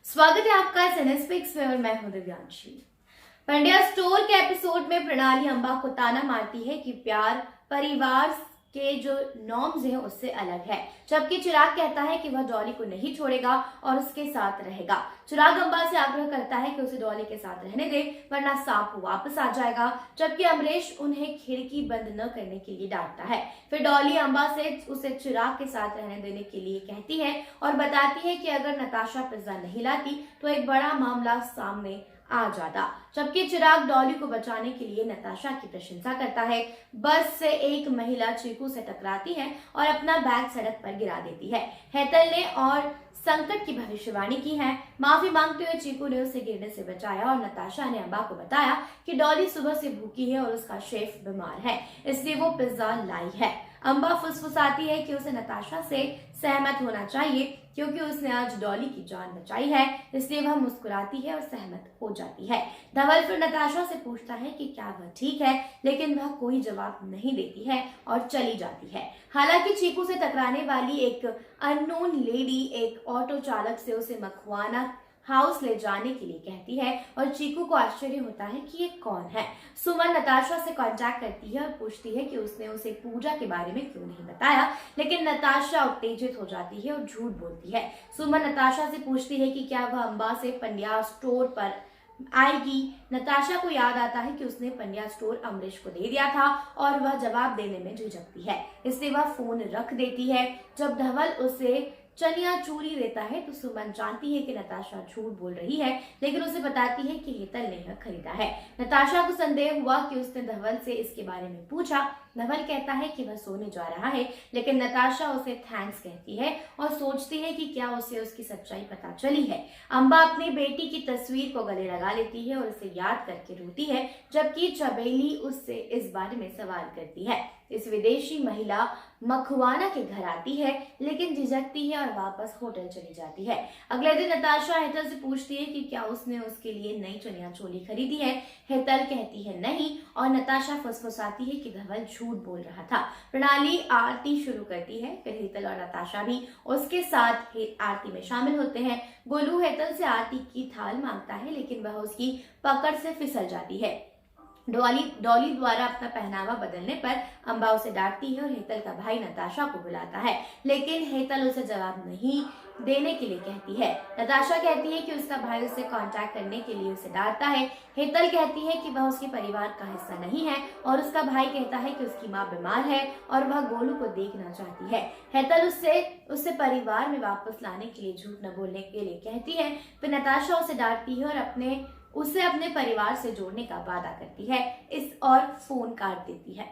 स्वागत है आपका एसएनएस पिक्स में और मैं हूं दिव्यांशी। पंड्या स्टोर के एपिसोड में प्रणाली अंबा को ताना मारती है कि प्यार परिवार के जो नॉर्म्स हैं उससे अलग है, जबकि चिराग कहता है कि वह डॉली को नहीं छोड़ेगा और उसके साथ रहेगा। चिराग अंबा से आग्रह करता है कि उसे डॉली के साथ रहने दे वरना सांप वापस आ जाएगा, जबकि अमरीश उन्हें खिड़की बंद न करने के लिए डांटता है। फिर डॉली अंबा से उसे चिराग के साथ रहने देने के लिए कहती है और बताती है कि अगर नताशा पिज्जा नहीं लाती तो एक बड़ा मामला सामने आ जाता, जबकि चिराग डॉली को बचाने के लिए नताशा की प्रशंसा करता है। बस से एक महिला चीकू से टकराती है और अपना बैग सड़क पर गिरा देती है। हेतल ने और संकट की भविष्यवाणी की है। माफी मांगते हुए चीकू ने उसे गिरने से बचाया और नताशा ने अंबा को बताया कि डॉली सुबह से भूखी है और उसका शेफ बीमार है, इसलिए वो पिज्जा लाई है। अंबा फुसफुसाती है कि उसे नताशा से सहमत होना चाहिए क्योंकि उसने आज डॉली की जान बचाई है, इसलिए वह मुस्कुराती है और सहमत हो जाती है। धवल फिर नताशा से पूछता है कि क्या वह ठीक है, लेकिन वह कोई जवाब नहीं देती है और चली जाती है। हालांकि चीकू से टकराने वाली एक अननोन लेडी एक ऑटो चालक से उसे मखवाना हाउस ले जाने के लिए कहती है और चीकू को आश्चर्य होता है कि ये कौन है। सुमन नताशा से कांटेक्ट करती है और पूछती है कि उसने उसे पूजा के बारे में क्यों नहीं बताया, लेकिन नताशा उत्तेजित हो जाती है और झूठ बोलती है। सुमन नताशा से पूछती है कि क्या वह अंबा से पंड्या स्टोर पर आएगी। नताशा को याद आता है कि उसने पंड्या स्टोर अमरीश को दे दिया था और वह जवाब देने में झिझकती है, इसलिए वह फोन रख देती है। जब धवल उसे चनिया चूरी देता है तो सुमन जानती है कि नताशा झूठ बोल रही है, लेकिन उसे बताती है कि हेतल ने यह खरीदा है। नताशा को संदेह हुआ कि उसने धवल से इसके बारे में पूछा। धवल कहता है कि वह सोने जा रहा है, लेकिन नताशा उसे थैंक्स कहती है और सोचती है कि क्या उसे उसकी सच्चाई पता चली है। अंबा अपनी बेटी की तस्वीर को गले लगा लेती है और उसे याद करके रोती है, जबकि चबेली उससे इस बारे में सवाल करती है। इस विदेशी महिला मखवाना के घर आती है, लेकिन झिझकती है और वापस होटल चली जाती है। अगले दिन नताशा हेतल से पूछती है कि क्या उसने उसके लिए नई चनिया चोली खरीदी है। हेतल कहती है नहीं और नताशा फुसफुसाती है कि धवल झूठ बोल रहा था। प्रणाली आरती शुरू करती है, फिर हेतल और नताशा भी उसके साथ आरती में शामिल होते हैं। गोलू हेतल से आरती की थाल मांगता है, लेकिन वह उसकी पकड़ से फिसल जाती है। डॉली द्वारा अपना पहनावा बदलने पर अंबा उसे डांटती है और हेतल का भाई नताशा को बुलाता है, लेकिन हेतल उसे जवाब नहीं देने के लिए कहती है। नताशा कहती है कि उसका भाई उसे कांटेक्ट करने के लिए उसे डांटता है। हेतल कहती है कि वह उसके परिवार का हिस्सा नहीं है और उसका भाई कहता है कि उसकी माँ बीमार है और वह गोलू को देखना चाहती है। हेतल उससे परिवार में वापस लाने के लिए झूठ न बोलने के लिए कहती है। फिर नताशा उसे डांटती है और उसे अपने परिवार से जोड़ने का वादा करती है और फोन काट देती है।